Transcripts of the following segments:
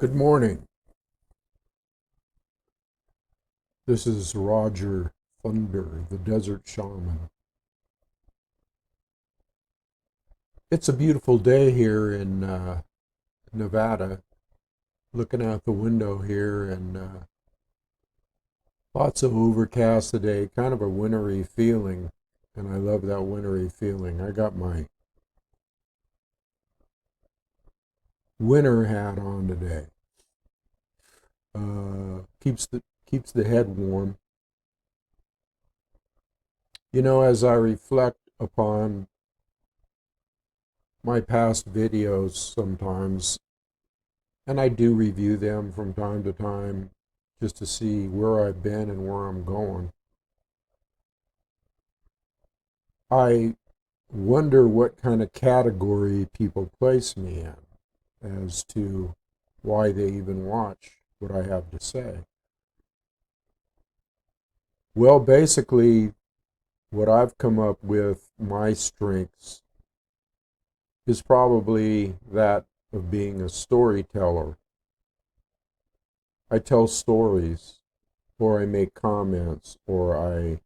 Good morning. This is Roger Thunder, the Desert Shaman. It's a beautiful day here in Nevada. Looking out the window here, and lots of overcast today, kind of a wintry feeling, and I love that wintry feeling. I got my winter hat on today. Keeps the head warm. You know, as I reflect upon my past videos sometimes, and I do review them from time to time just to see where I've been and where I'm going, I wonder what kind of category people place me in as to why they even watch what I have to say. Well, basically, what I've come up with, my strengths, is probably that of being a storyteller. I tell stories, or I make comments, or I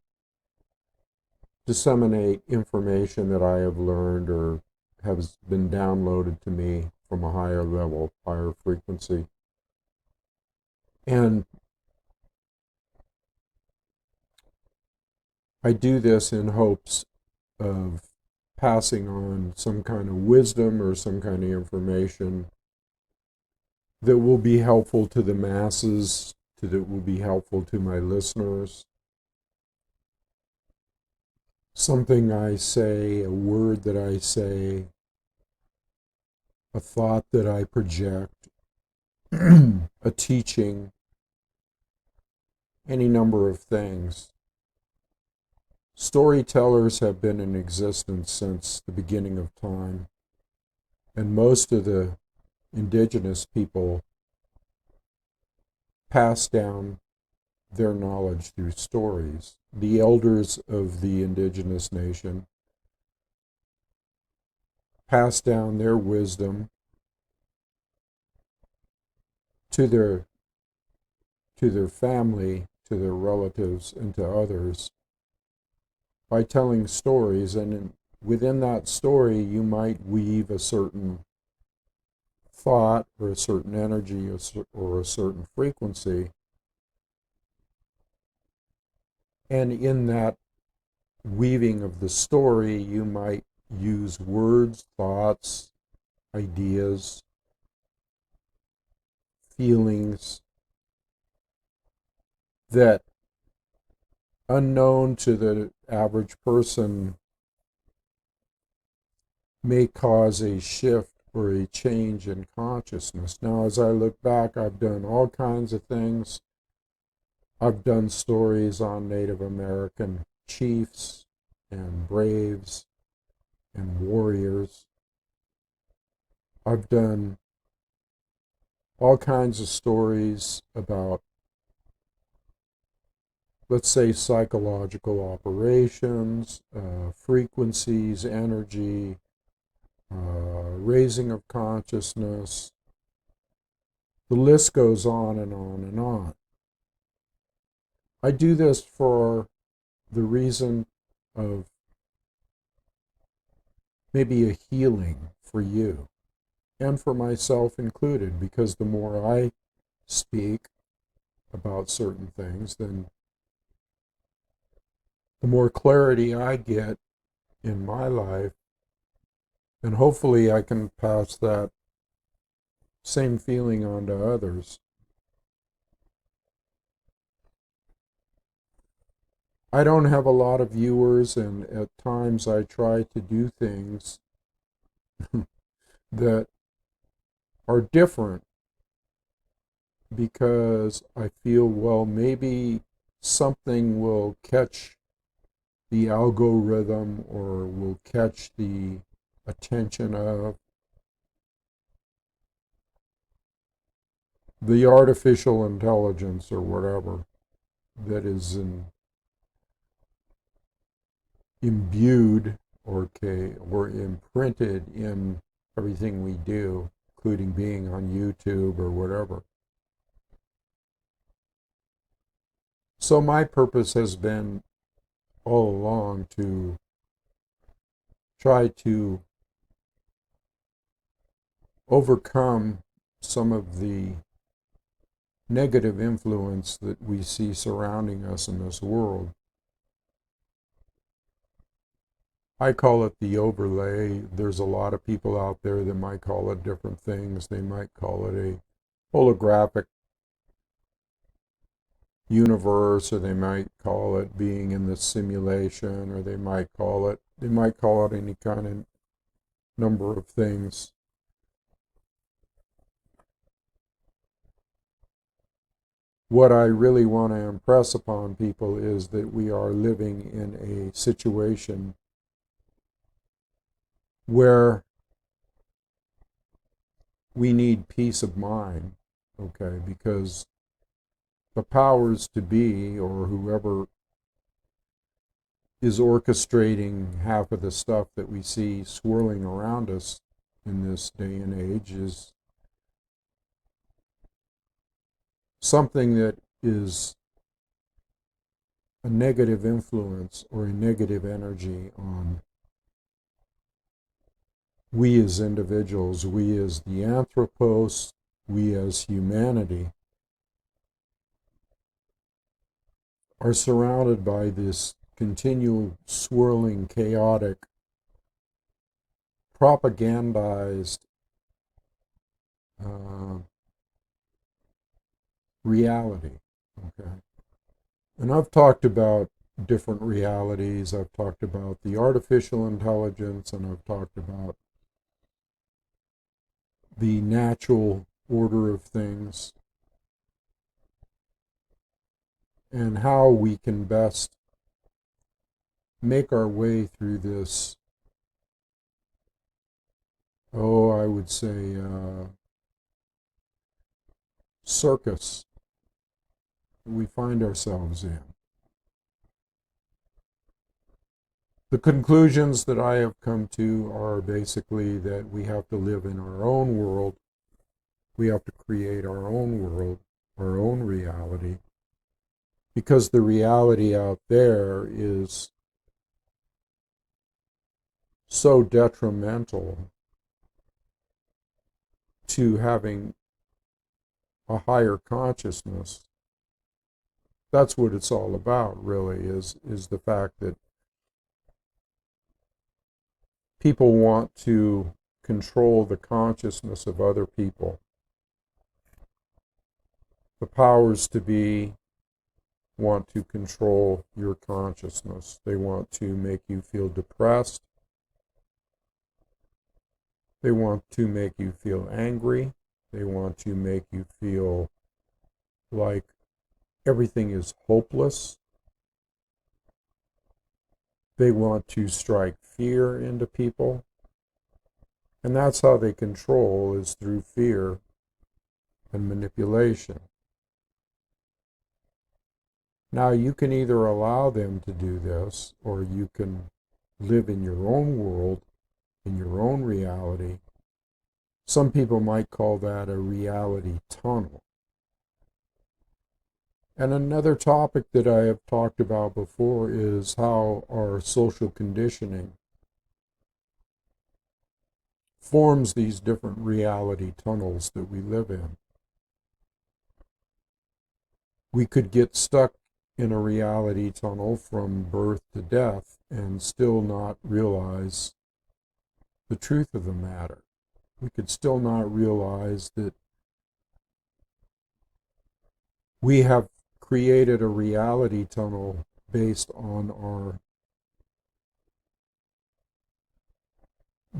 disseminate information that I have learned or has been downloaded to me from a higher level, higher frequency. And I do this in hopes of passing on some kind of wisdom or some kind of information that will be helpful to the masses, that will be helpful to my listeners. Something I say, a word that I say, a thought that I project, a teaching, any number of things. Storytellers have been in existence since the beginning of time, and most of the indigenous people pass down their knowledge through stories. The elders of the indigenous nation pass down their wisdom to their family, to their relatives, and to others by telling stories, and within that story you might weave a certain thought or a certain energy or a certain frequency, and in that weaving of the story you might use words, thoughts, ideas, feelings that, unknown to the average person, may cause a shift or a change in consciousness. Now, as I look back, I've done all kinds of things. I've done stories on Native American chiefs and braves and warriors. I've done all kinds of stories about, let's say, psychological operations, frequencies, energy, raising of consciousness. The list goes on and on and on. I do this for the reason of maybe a healing for you and for myself included, because the more I speak about certain things, then the more clarity I get in my life, and hopefully I can pass that same feeling on to others. I don't have a lot of viewers, and at times I try to do things that are different because I feel, well, maybe something will catch the algorithm or will catch the attention of the artificial intelligence or whatever that is imbued or imprinted in everything we do, including being on YouTube or whatever. So my purpose has been all along to try to overcome some of the negative influence that we see surrounding us in this world. I call it the overlay. There's a lot of people out there that might call it different things. They might call it a holographic universe, or they might call it being in the simulation, or they might call it any kind of number of things. What I really want to impress upon people is that we are living in a situation where we need peace of mind, okay, because the powers to be, or whoever is orchestrating half of the stuff that we see swirling around us in this day and age, is something that is a negative influence or a negative energy on we as individuals, we as the anthropos, we as humanity, are surrounded by this continual swirling, chaotic, propagandized reality. Okay, and I've talked about different realities. I've talked about the artificial intelligence, and I've talked about the natural order of things, and how we can best make our way through this, I would say, circus we find ourselves in. The conclusions that I have come to are basically that we have to live in our own world. We have to create our own world, our own reality, because the reality out there is so detrimental to having a higher consciousness. That's what it's all about, really, is the fact that people want to control the consciousness of other people. The powers to be want to control your consciousness. They want to make you feel depressed. They want to make you feel angry. They want to make you feel like everything is hopeless. They want to strike fear into people. And that's how they control, is through fear and manipulation. Now, you can either allow them to do this, or you can live in your own world, in your own reality. Some people might call that a reality tunnel. And another topic that I have talked about before is how our social conditioning forms these different reality tunnels that we live in. We could get stuck in a reality tunnel from birth to death and still not realize the truth of the matter. We could still not realize that we have created a reality tunnel based on our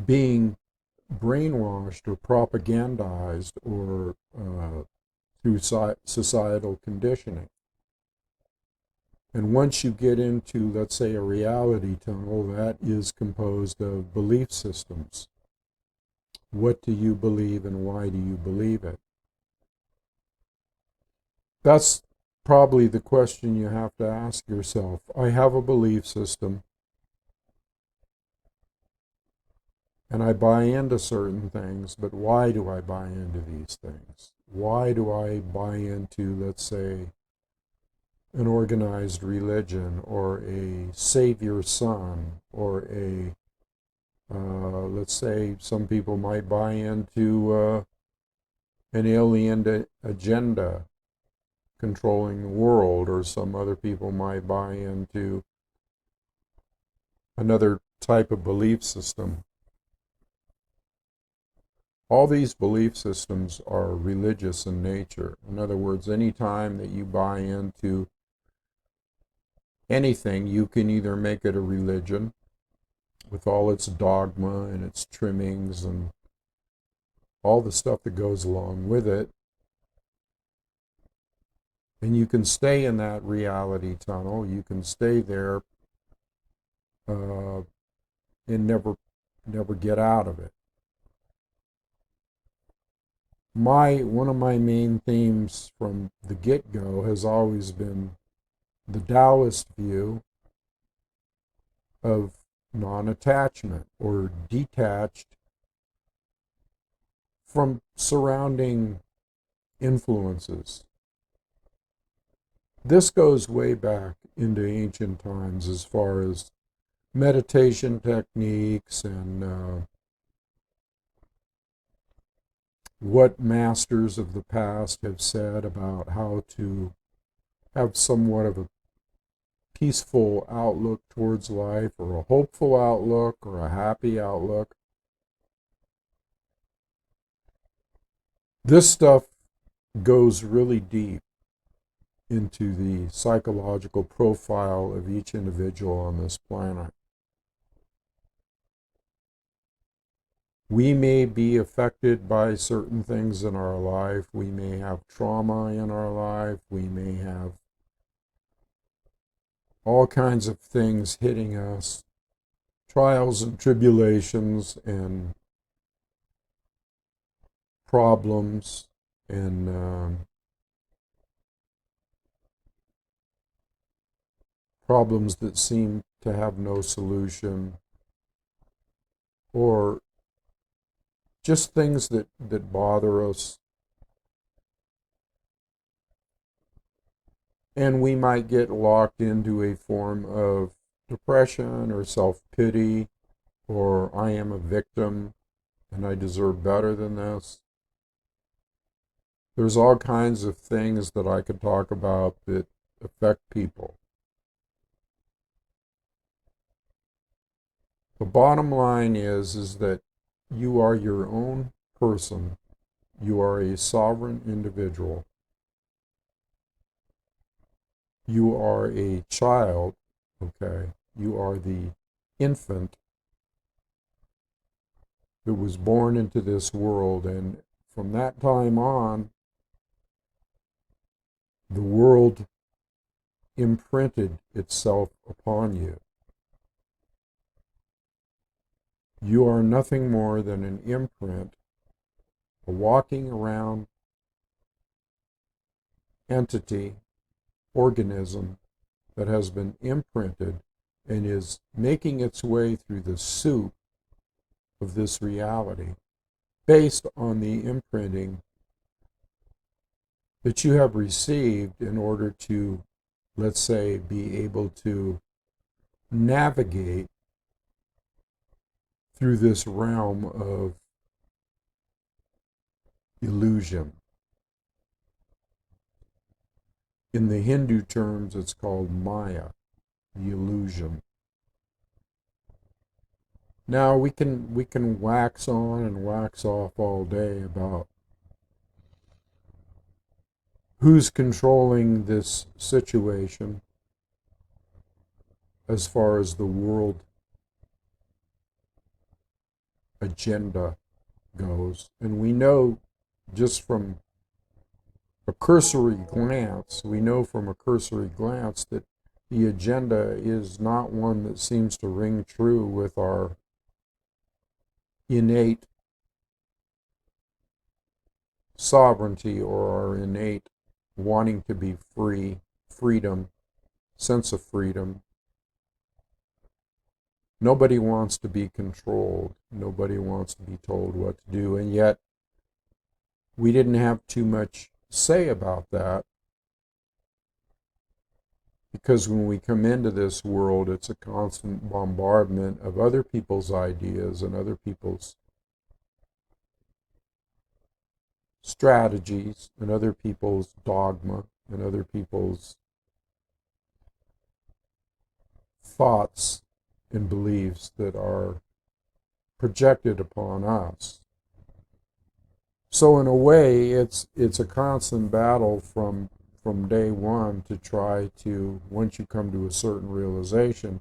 being brainwashed or propagandized, or through societal conditioning. And once you get into, let's say, a reality tunnel, that is composed of belief systems. What do you believe, and why do you believe it? That's probably the question you have to ask yourself. I have a belief system. And I buy into certain things, but why do I buy into these things? Why do I buy into, let's say, an organized religion, or a savior son, or let's say some people might buy into an alien agenda controlling the world, or some other people might buy into another type of belief system. All these belief systems are religious in nature. In other words, any time that you buy into anything, you can either make it a religion with all its dogma and its trimmings and all the stuff that goes along with it, and you can stay in that reality tunnel. You can stay there and never get out of it. One of my main themes from the get-go has always been the Taoist view of non-attachment, or detached from surrounding influences. This goes way back into ancient times as far as meditation techniques and what masters of the past have said about how to have somewhat of a peaceful outlook towards life, or a hopeful outlook, or a happy outlook. This stuff goes really deep into the psychological profile of each individual on this planet. We may be affected by certain things in our life. We may have trauma in our life. We may have all kinds of things hitting us, trials and tribulations and problems and problems that seem to have no solution, or just things that bother us. And we might get locked into a form of depression or self-pity, or I am a victim and I deserve better than this. There's all kinds of things that I could talk about that affect people. The bottom line is that you are your own person. You are a sovereign individual. You are a child, okay? You are the infant that was born into this world, and from that time on, the world imprinted itself upon you. You are nothing more than an imprint, a walking around entity, organism that has been imprinted and is making its way through the soup of this reality based on the imprinting that you have received in order to, let's say, be able to navigate through this realm of illusion. In the Hindu terms, it's called Maya, the illusion. Now we can wax on and wax off all day about who's controlling this situation as far as the world agenda goes. And we know just from a cursory glance, that the agenda is not one that seems to ring true with our innate sovereignty, or our innate wanting to be free, freedom, sense of freedom. Nobody wants to be controlled. Nobody wants to be told what to do. And yet, we didn't have too much say about that, because when we come into this world, it's a constant bombardment of other people's ideas and other people's strategies and other people's dogma and other people's thoughts and beliefs that are projected upon us. So in a way, it's a constant battle from day one to try to, once you come to a certain realization,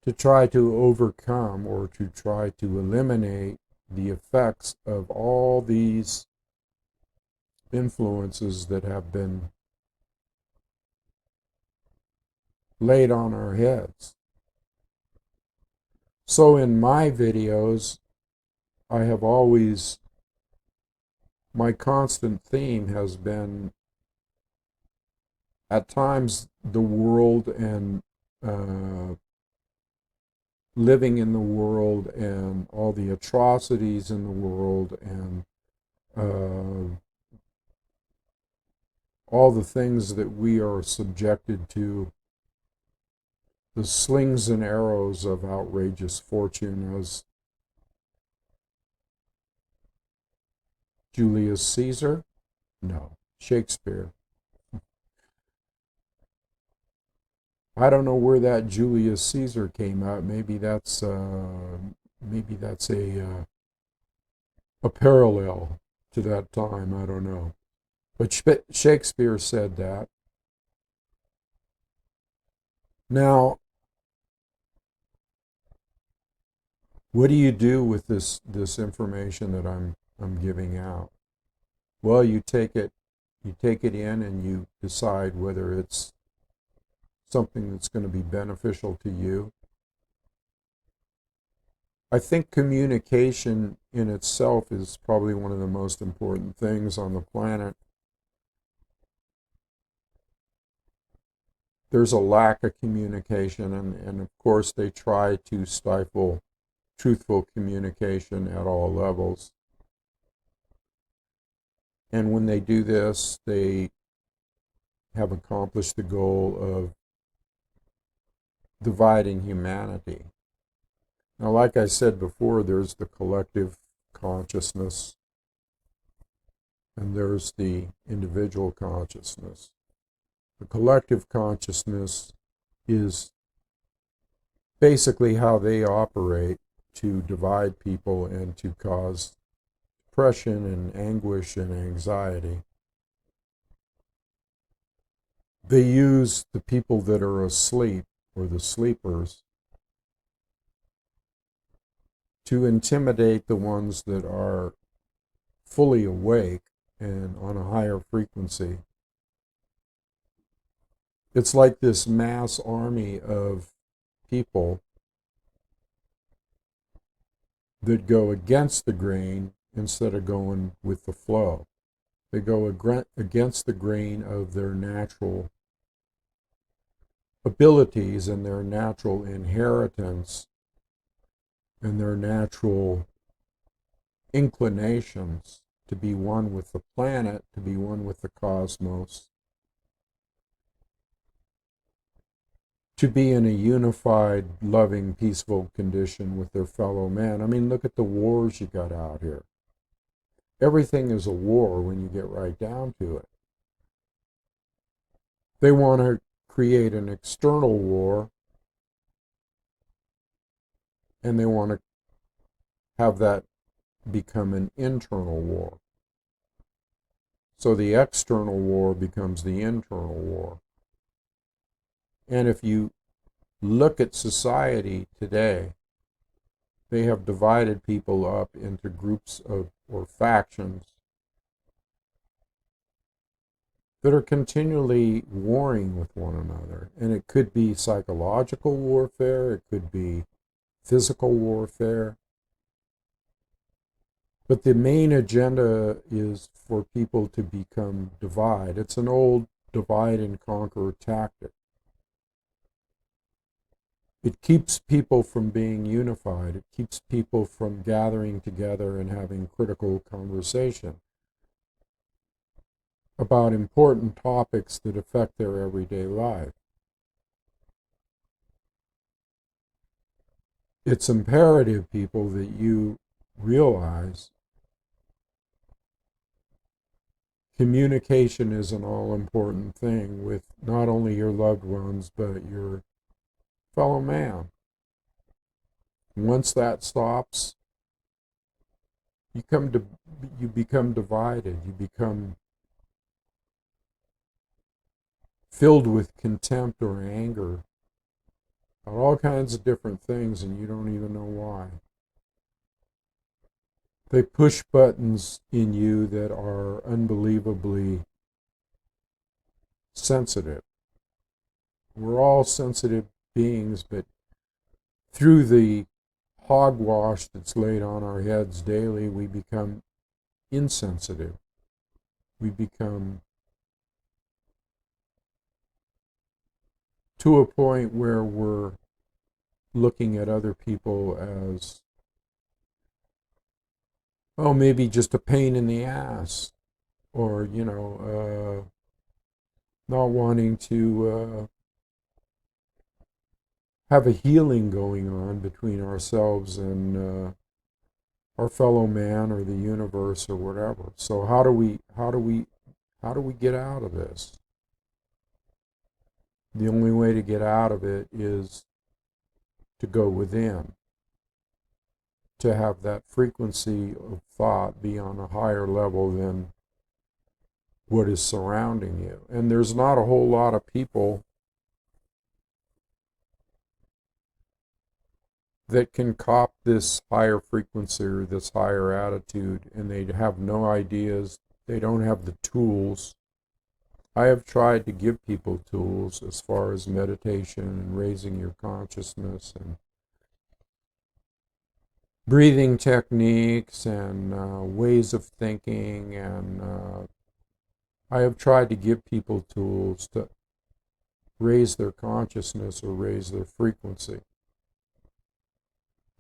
to try to overcome or to try to eliminate the effects of all these influences that have been laid on our heads. So in my videos, I have always, my constant theme has been, at times, the world and living in the world and all the atrocities in the world and all the things that we are subjected to, the slings and arrows of outrageous fortune, as Julius Caesar? No, Shakespeare. I don't know where that Julius Caesar came out. Maybe that's a parallel to that time. I don't know. But Shakespeare said that. Now, what do you do with this information that I'm giving out? Well, you take it in and you decide whether it's something that's going to be beneficial to you. I think communication in itself is probably one of the most important things on the planet. There's a lack of communication, and of course they try to stifle truthful communication at all levels. And when they do this, they have accomplished the goal of dividing humanity. Now, like I said before, there's the collective consciousness and there's the individual consciousness. The collective consciousness is basically how they operate to divide people and to cause depression and anguish and anxiety. They use the people that are asleep, or the sleepers, to intimidate the ones that are fully awake and on a higher frequency. It's like this mass army of people that go against the grain instead of going with the flow. They go against the grain of their natural abilities and their natural inheritance and their natural inclinations to be one with the planet, to be one with the cosmos, to be in a unified, loving, peaceful condition with their fellow man. I mean, look at the wars you got out here. Everything is a war when you get right down to it. They want to create an external war, and they want to have that become an internal war. So the external war becomes the internal war. And if you look at society today, they have divided people up into groups of, or factions, that are continually warring with one another. And it could be psychological warfare, it could be physical warfare. But the main agenda is for people to become divided. It's an old divide and conquer tactic. It keeps people from being unified. It keeps people from gathering together and having critical conversation about important topics that affect their everyday life. It's imperative, people, that you realize communication is an all-important thing with not only your loved ones, but your fellow man. Once that stops, you become divided. You become filled with contempt or anger about all kinds of different things, and you don't even know why. They push buttons in you that are unbelievably sensitive. We're all sensitive beings, but through the hogwash that's laid on our heads daily, we become insensitive. We become to a point where we're looking at other people as, oh, maybe just a pain in the ass, or, not wanting to have a healing going on between ourselves and our fellow man or the universe or whatever. So how do we get out of this? The only way to get out of it is to go within, to have that frequency of thought be on a higher level than what is surrounding you. And there's not a whole lot of people that can cop this higher frequency or this higher attitude, and they have no ideas. They don't have the tools. I have tried to give people tools as far as meditation and raising your consciousness and breathing techniques and ways of thinking, and I have tried to give people tools to raise their consciousness or raise their frequency.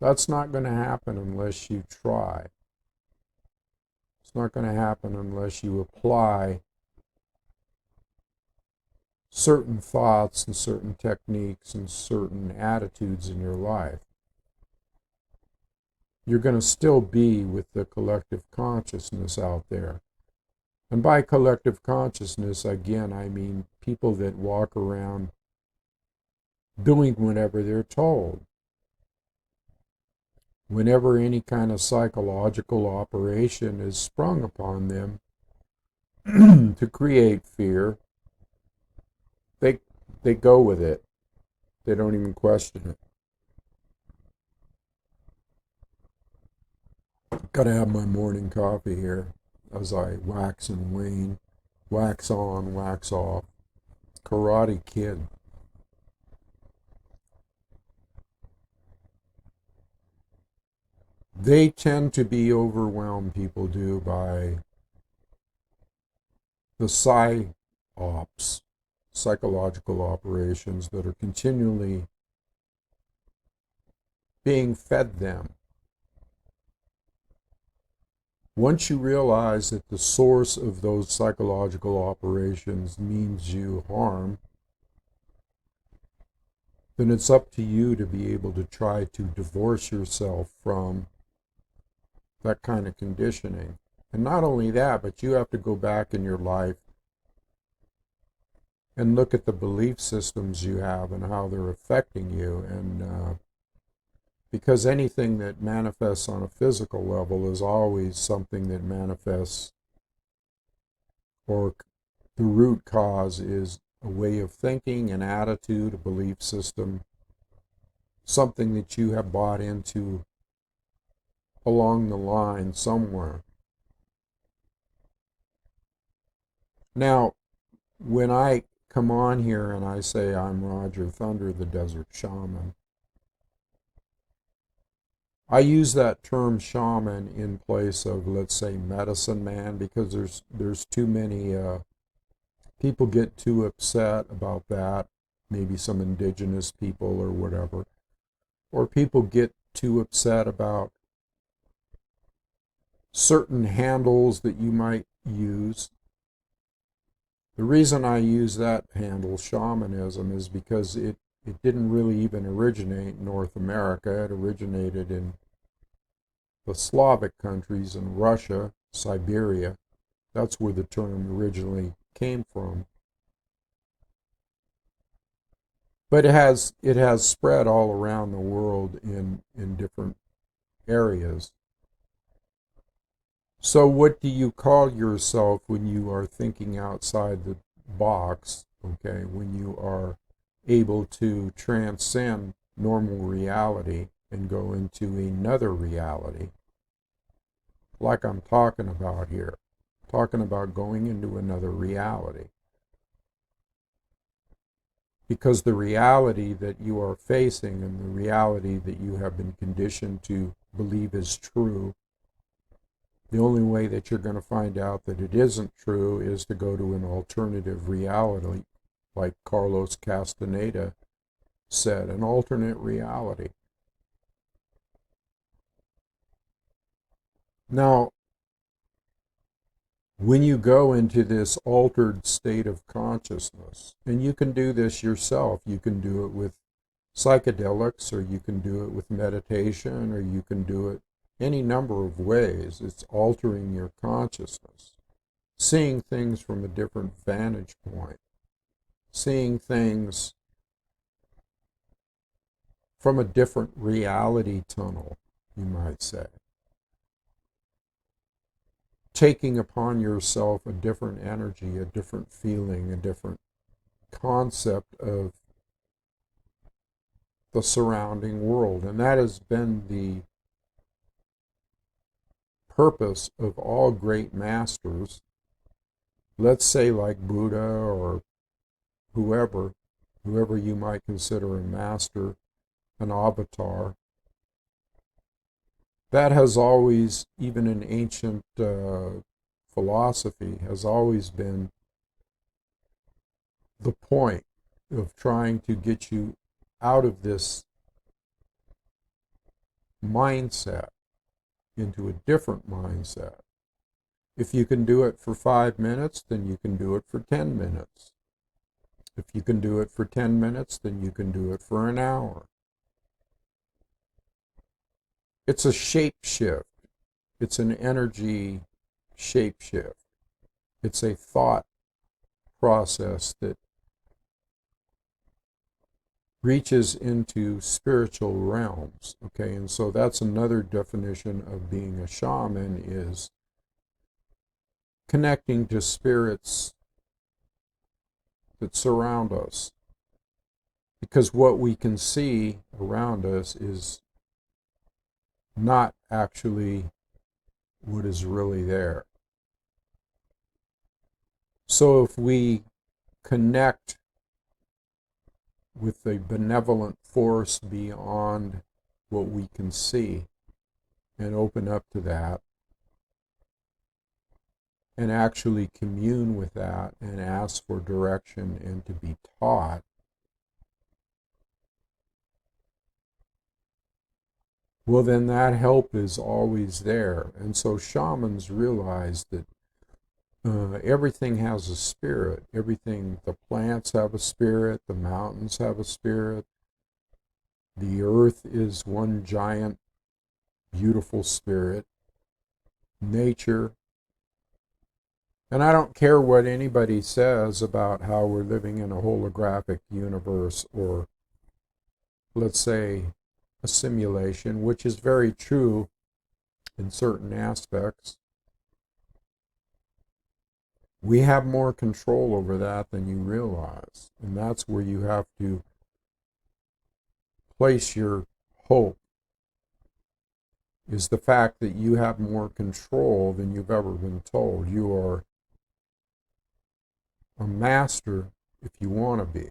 That's not going to happen unless you try. It's not going to happen unless you apply certain thoughts and certain techniques and certain attitudes in your life. You're going to still be with the collective consciousness out there. And by collective consciousness, again, I mean people that walk around doing whatever they're told. Whenever any kind of psychological operation is sprung upon them to create fear, they go with it. They don't even question it. Got to have my morning coffee here as I wax and wane, wax on, wax off. Karate Kid. They tend to be overwhelmed, people do, by the psyops, psychological operations that are continually being fed them. Once you realize that the source of those psychological operations means you harm, then it's up to you to be able to try to divorce yourself from that kind of conditioning. And not only that, but you have to go back in your life and look at the belief systems you have and how they're affecting you. And because anything that manifests on a physical level is always something that manifests, or the root cause is a way of thinking, an attitude, a belief system, something that you have bought into along the line somewhere. Now, when I come on here and I say I'm Roger Thunder, the Desert Shaman, I use that term shaman in place of, let's say, medicine man, because there's too many people get too upset about that, maybe some indigenous people or whatever. or people get too upset about certain handles that you might use. The reason I use that handle, shamanism, is because it didn't really even originate in North America. It originated in the Slavic countries in Russia, Siberia. That's where the term originally came from. But it has spread all around the world in different areas. So what do you call yourself when you are thinking outside the box, okay? When you are able to transcend normal reality and go into another reality, like I'm talking about here, talking about going into another reality. Because the reality that you are facing and the reality that you have been conditioned to believe is true, the only way that you're going to find out that it isn't true is to go to an alternative reality, like Carlos Castaneda said, an alternate reality. Now, when you go into this altered state of consciousness, and you can do this yourself, you can do it with psychedelics, or you can do it with meditation, or you can do it any number of ways. It's altering your consciousness, seeing things from a different vantage point, seeing things from a different reality tunnel, you might say. Taking upon yourself a different energy, a different feeling, a different concept of the surrounding world. And that has been the purpose of all great masters, let's say like Buddha or whoever you might consider a master, an avatar. That has always, even in ancient philosophy, has always been the point of trying to get you out of this mindset into a different mindset. If you can do it for 5 minutes, then you can do it for 10 minutes. If you can do it for 10 minutes, then you can do it for an hour. It's a shape shift. It's an energy shape shift. It's a thought process that reaches into spiritual realms. Okay, and so that's another definition of being a shaman, is connecting to spirits that surround us. Because what we can see around us is not actually what is really there. So if we connect with a benevolent force beyond what we can see and open up to that and actually commune with that and ask for direction and to be taught, well, then that help is always there. And so shamans realize that everything has a spirit. Everything, the plants have a spirit, the mountains have a spirit, the earth is one giant, beautiful spirit, nature. And I don't care what anybody says about how we're living in a holographic universe, or let's say a simulation, which is very true in certain aspects. We have more control over that than you realize. And that's where you have to place your hope, is the fact that you have more control than you've ever been told. You are a master if you want to be.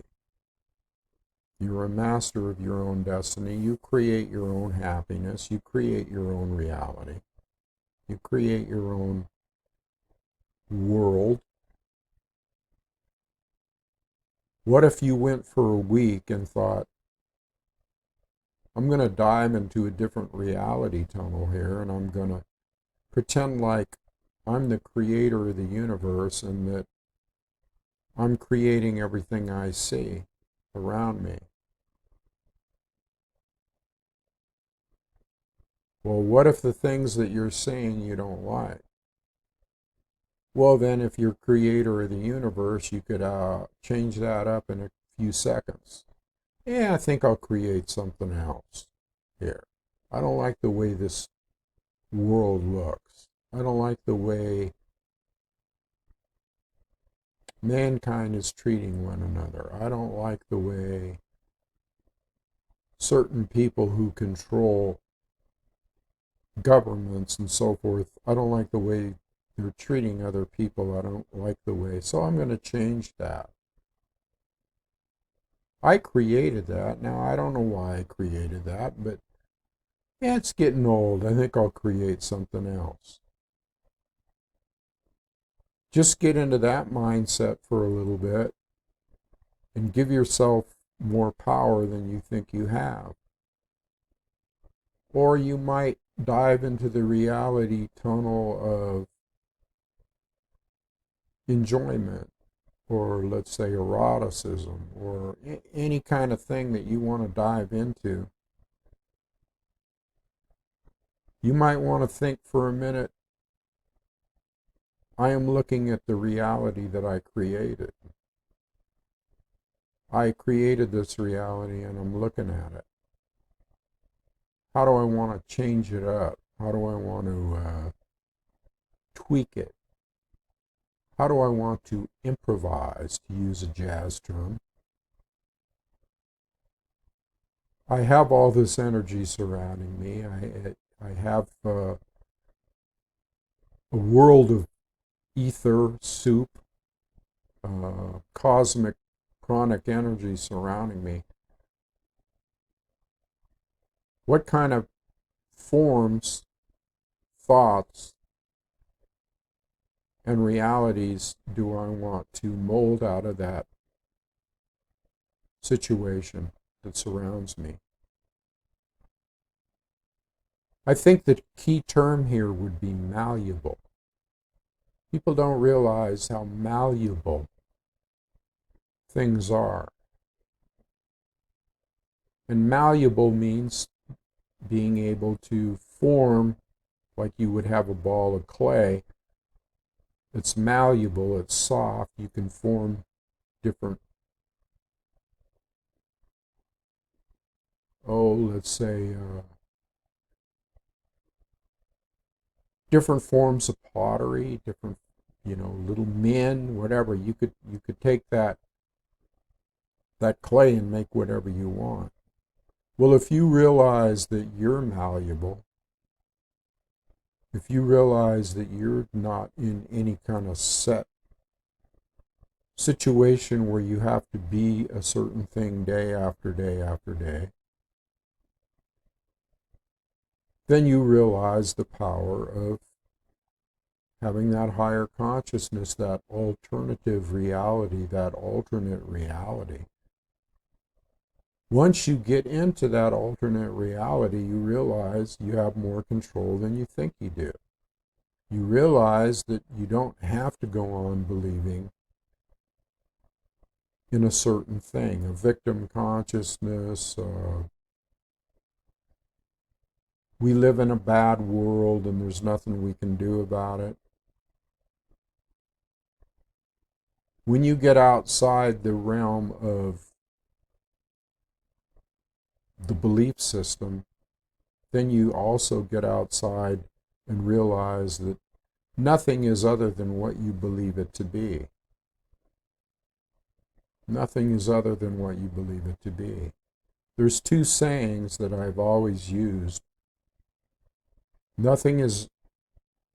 You're a master of your own destiny. You create your own happiness. You create your own reality. You create your own world. What if you went for a week and thought, I'm going to dive into a different reality tunnel here, and I'm going to pretend like I'm the creator of the universe and that I'm creating everything I see around me. Well, what if the things that you're seeing you don't like? Well, then if you're creator of the universe, you could change that up in a few seconds. Yeah, I think I'll create something else here. I don't like the way this world looks. I don't like the way mankind is treating one another. I don't like the way certain people who control governments and so forth, I don't like the way they're treating other people. I don't like the way. So I'm going to change that. I created that. Now, I don't know why I created that, but yeah, it's getting old. I think I'll create something else. Just get into that mindset for a little bit and give yourself more power than you think you have. Or you might dive into the reality tunnel of enjoyment, or let's say eroticism, or any kind of thing that you want to dive into. You might want to think for a minute, I am looking at the reality that I created. I created this reality and I'm looking at it. How do I want to change it up? How do I want to tweak it? How do I want to improvise, to use a jazz term? I have all this energy surrounding me. I have a world of ether, soup, cosmic pranic energy surrounding me. What kind of forms, thoughts, and realities do I want to mold out of that situation that surrounds me? I think the key term here would be malleable. People don't realize how malleable things are. And malleable means being able to form like you would have a ball of clay. It's malleable, it's soft, you can form different, let's say, different forms of pottery, different, little men, whatever. You could take that clay and make whatever you want. Well, if you realize that you're malleable, if you realize that you're not in any kind of set situation where you have to be a certain thing day after day after day, then you realize the power of having that higher consciousness, that alternative reality, that alternate reality. Once you get into that alternate reality, you realize you have more control than you think you do. You realize that you don't have to go on believing in a certain thing, a victim consciousness. We live in a bad world and there's nothing we can do about it. When you get outside the realm of the belief system, then you also get outside and realize that nothing is other than what you believe it to be. Nothing is other than what you believe it to be. There's two sayings that I've always used. Nothing is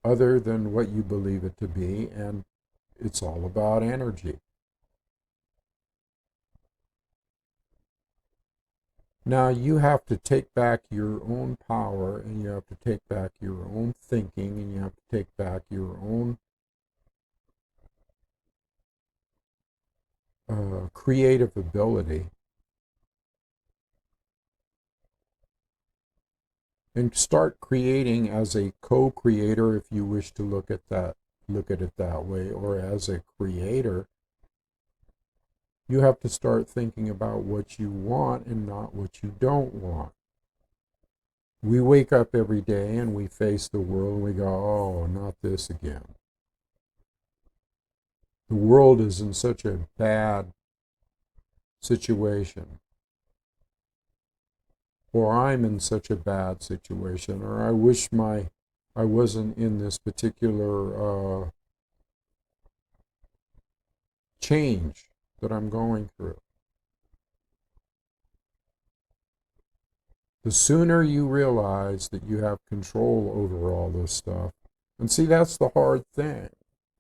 other than what you believe it to be, and it's all about energy. Now you have to take back your own power, and you have to take back your own thinking, and you have to take back your own creative ability and start creating as a co-creator, if you wish to look at it that way, or as a creator. You have to start thinking about what you want and not what you don't want. We wake up every day and we face the world and we go, oh, not this again. The world is in such a bad situation. Or I'm in such a bad situation. Or I wish I wasn't in this particular change that I'm going through. The sooner you realize that you have control over all this stuff, and see, that's the hard thing.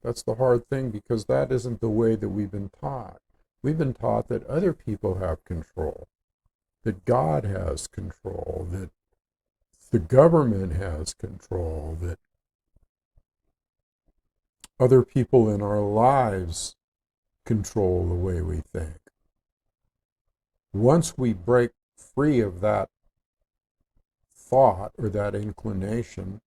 That's the hard thing, because that isn't the way that we've been taught. We've been taught that other people have control, that God has control, that the government has control, that other people in our lives control the way we think. Once we break free of that thought or that inclination,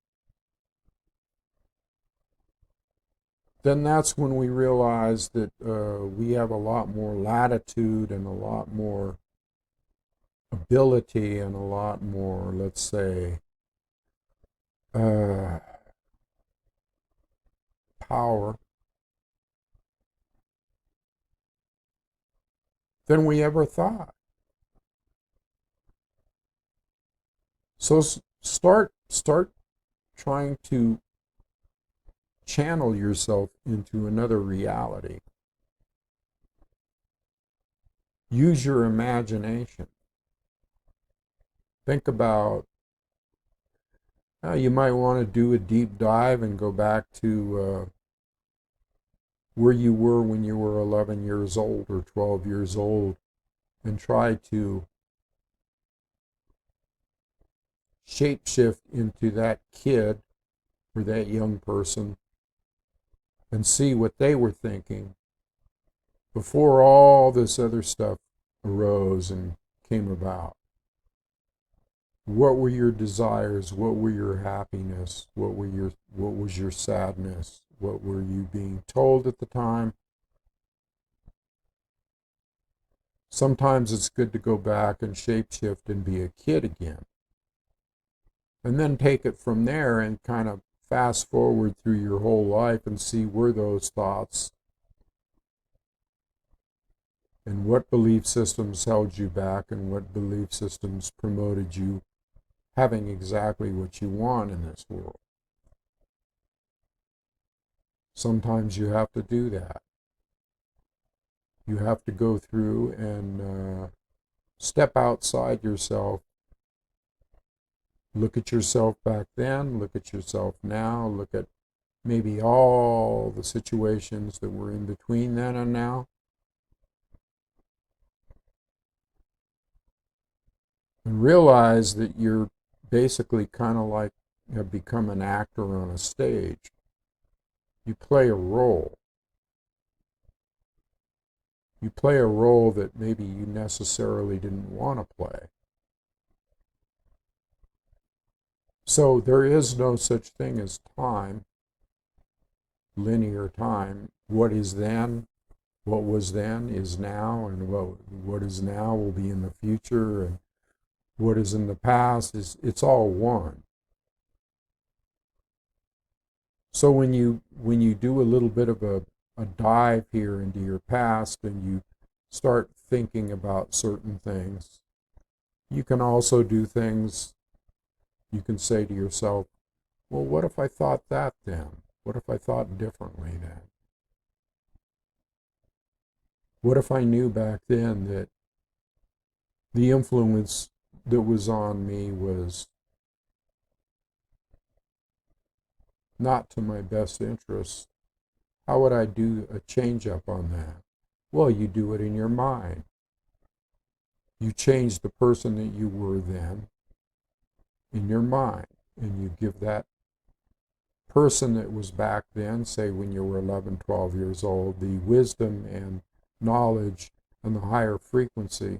then that's when we realize that we have a lot more latitude and a lot more ability and a lot more, let's say, power than we ever thought. So start trying to channel yourself into another reality. Use your imagination. Think about how you might want to do a deep dive and go back to where you were when you were 11 years old or 12 years old, and try to shapeshift into that kid or that young person and see what they were thinking before all this other stuff arose and came about. What were your desires? What were your happiness? What was your sadness? What were you being told at the time? Sometimes it's good to go back and shapeshift and be a kid again. And then take it from there and kind of fast forward through your whole life and see where those thoughts and what belief systems held you back and what belief systems promoted you having exactly what you want in this world. Sometimes you have to do that. You have to go through and step outside yourself. Look at yourself back then, look at yourself now, look at maybe all the situations that were in between then and now. And realize that you're basically kind of like have become an actor on a stage. You play a role. You play a role that maybe you necessarily didn't want to play. So there is no such thing as time, linear time. What is then, what was then is now, and what is now will be in the future, and what is in the past it's all one. So when you do a little bit of a dive here into your past and you start thinking about certain things, you can also do things. You can say to yourself, well, what if I thought that then? What if I thought differently then? What if I knew back then that the influence that was on me was not to my best interest? How would I do a change up on that? Well, you do it in your mind. You change the person that you were then in your mind, and you give that person that was back then, say when you were 11, 12 years old, the wisdom and knowledge and the higher frequency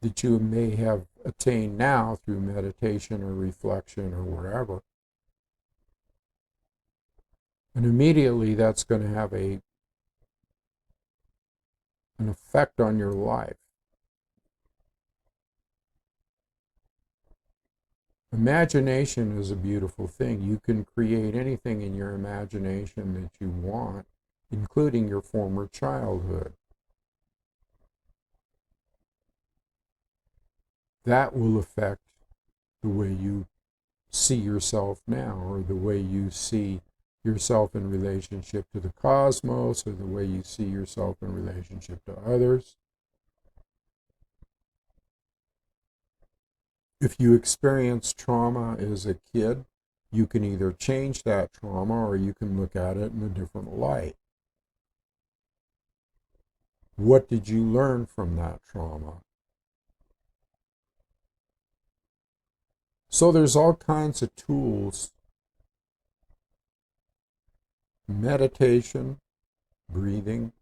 that you may have attained now through meditation or reflection or whatever. And immediately that's going to have an effect on your life. Imagination is a beautiful thing. You can create anything in your imagination that you want, including your former childhood. That will affect the way you see yourself now, or the way you see yourself in relationship to the cosmos, or the way you see yourself in relationship to others. If you experience trauma as a kid, you can either change that trauma or you can look at it in a different light. What did you learn from that trauma? So there's all kinds of tools. Meditation, breathing,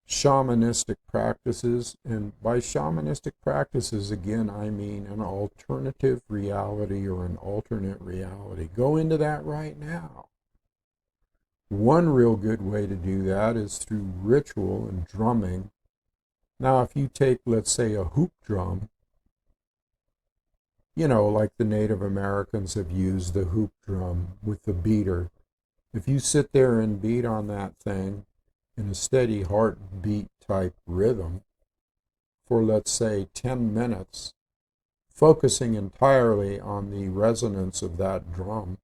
shamanistic practices, and by shamanistic practices, again, I mean an alternative reality or an alternate reality. Go into that right now. One real good way to do that is through ritual and drumming. Now, if you take, let's say, a hoop drum, you know, like the Native Americans have used the hoop drum with the beater. If you sit there and beat on that thing in a steady heartbeat type rhythm for, let's say, 10 minutes, focusing entirely on the resonance of that drum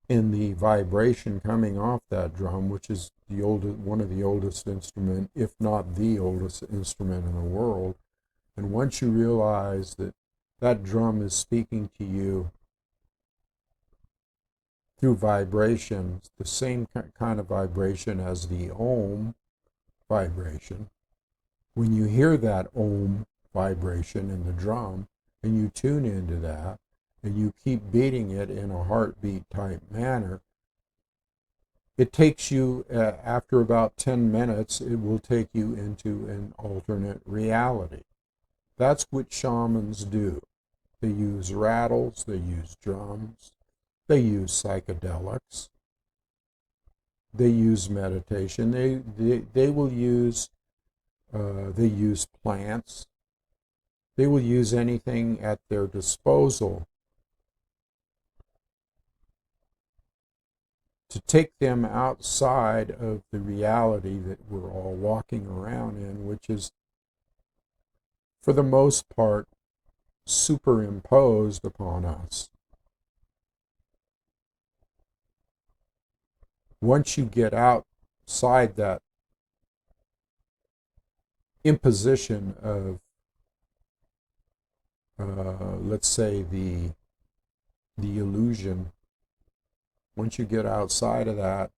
and the vibration coming off that drum, which is one of the oldest instruments, if not the oldest instrument in the world. And once you realize that that drum is speaking to you through vibrations, the same kind of vibration as the Om vibration, when you hear that Om vibration in the drum and you tune into that and you keep beating it in a heartbeat type manner, it takes you, after about 10 minutes, it will take you into an alternate reality. That's what shamans do. They use rattles, they use drums, they use psychedelics, they use meditation, they will use, they use plants, they will use anything at their disposal to take them outside of the reality that we're all walking around in, which is, for the most part, superimposed upon us. Once you get outside that imposition of, let's say, the illusion, once you get outside of that,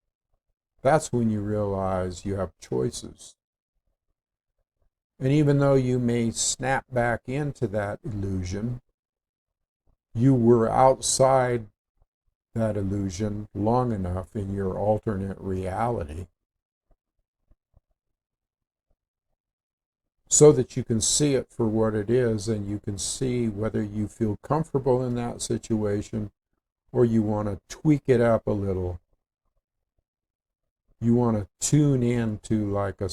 that's when you realize you have choices. And even though you may snap back into that illusion, you were outside that illusion long enough in your alternate reality so that you can see it for what it is, and you can see whether you feel comfortable in that situation or you want to tweak it up a little. You want to tune in to like a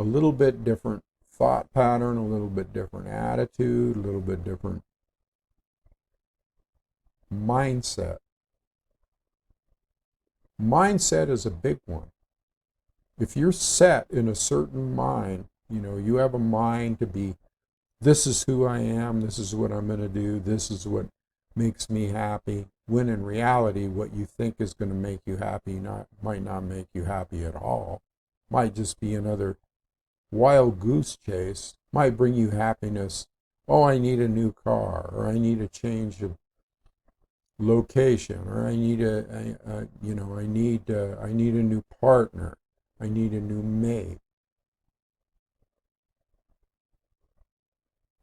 little bit different thought pattern, a little bit different attitude, a little bit different mindset. Mindset is a big one. If you're set in a certain mind, you know, you have a mind to be, this is who I am, this is what I'm going to do, this is what makes me happy, when in reality what you think is going to make you happy might not make you happy at all. Might just be another wild goose chase. Might bring you happiness. Oh, I need a new car, or I need a change of location, or I need I need a new partner. I need a new mate.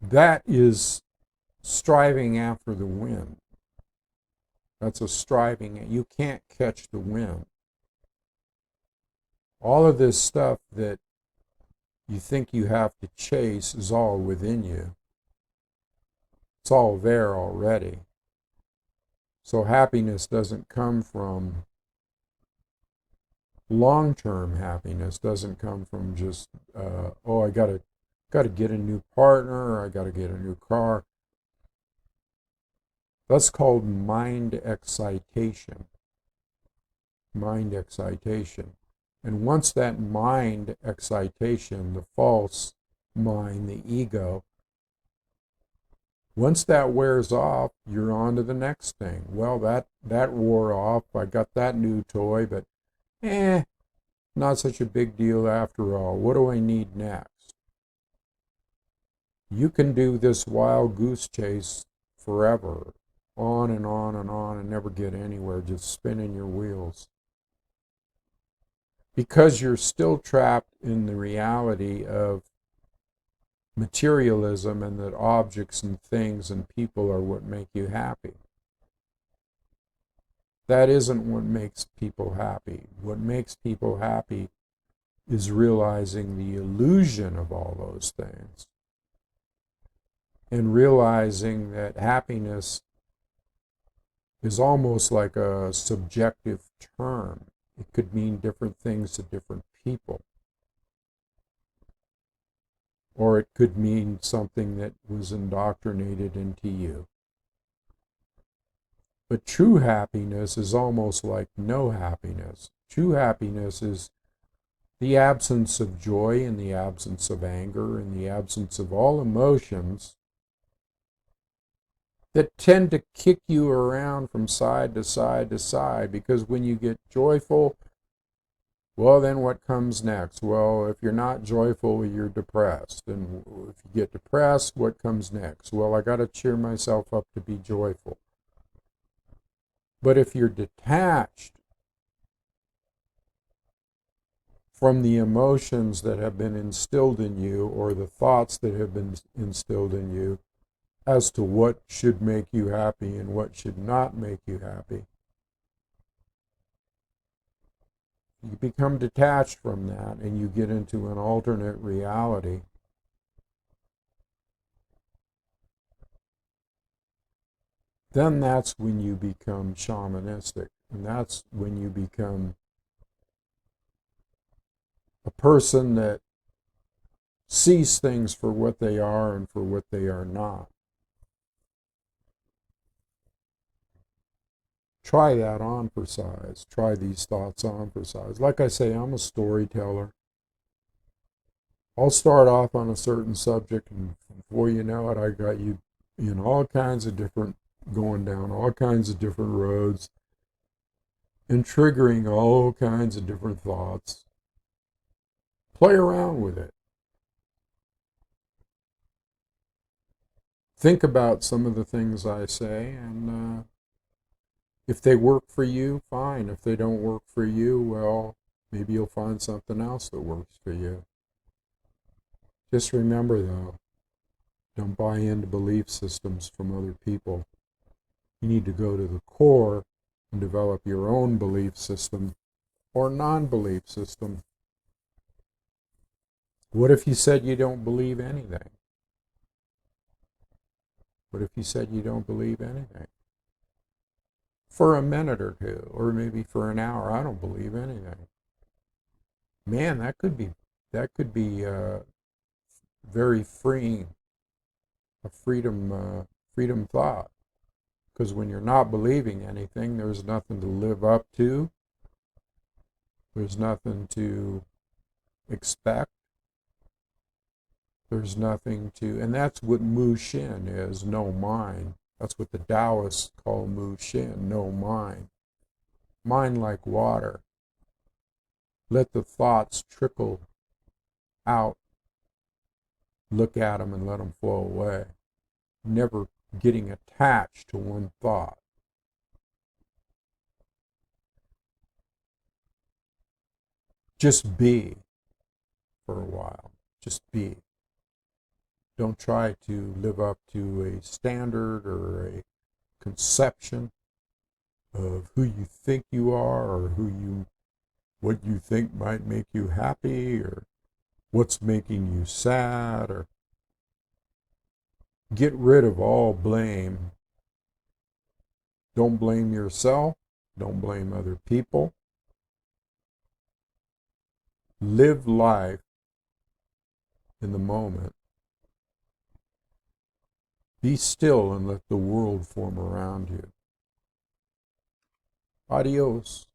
That is striving after the wind. That's a striving. You can't catch the wind. All of this stuff that you think you have to chase is all within you. It's all there already. So happiness doesn't come from, long-term happiness doesn't come from just, I gotta get a new partner, or I gotta get a new car. That's called mind excitation. Mind excitation. And once that mind excitation, the false mind, the ego, once that wears off, you're on to the next thing. Well, that wore off. I got that new toy, but not such a big deal after all. What do I need next? You can do this wild goose chase forever, on and on and on, and never get anywhere, just spinning your wheels. Because you're still trapped in the reality of materialism and that objects and things and people are what make you happy. That isn't what makes people happy. What makes people happy is realizing the illusion of all those things and realizing that happiness is almost like a subjective term. It could mean different things to different people. Or it could mean something that was indoctrinated into you. But true happiness is almost like no happiness. True happiness is the absence of joy and the absence of anger and the absence of all emotions that tend to kick you around from side to side to side, because when you get joyful, well, then what comes next? Well, if you're not joyful, you're depressed. And if you get depressed, what comes next? Well, I got to cheer myself up to be joyful. But if you're detached from the emotions that have been instilled in you, or the thoughts that have been instilled in you, as to what should make you happy and what should not make you happy, you become detached from that and you get into an alternate reality. Then that's when you become shamanistic, and that's when you become a person that sees things for what they are and for what they are not. Try that on for size. Try these thoughts on for size. Like I say, I'm a storyteller. I'll start off on a certain subject, and before you know it, I got you in all kinds of different, going down all kinds of different roads, and triggering all kinds of different thoughts. Play around with it. Think about some of the things I say, and if they work for you, fine. If they don't work for you, well, maybe you'll find something else that works for you. Just remember, though, don't buy into belief systems from other people. You need to go to the core and develop your own belief system or non-belief system. What if you said you don't believe anything? What if you said you don't believe anything? For a minute or two, or maybe for an hour, I don't believe anything. Man, that could be very freeing, a freedom thought. Because when you're not believing anything, there's nothing to live up to. There's nothing to expect. There's nothing to, and that's what Mu Shin is, no mind. That's what the Taoists call Mu Shin, no mind. Mind like water. Let the thoughts trickle out. Look at them and let them flow away. Never getting attached to one thought. Just be for a while. Just be. Don't try to live up to a standard or a conception of who you think you are, or what you think might make you happy, or what's making you sad, or get rid of all blame. Don't blame yourself. Don't blame other people. Live life in the moment. Be still and let the world form around you. Adios.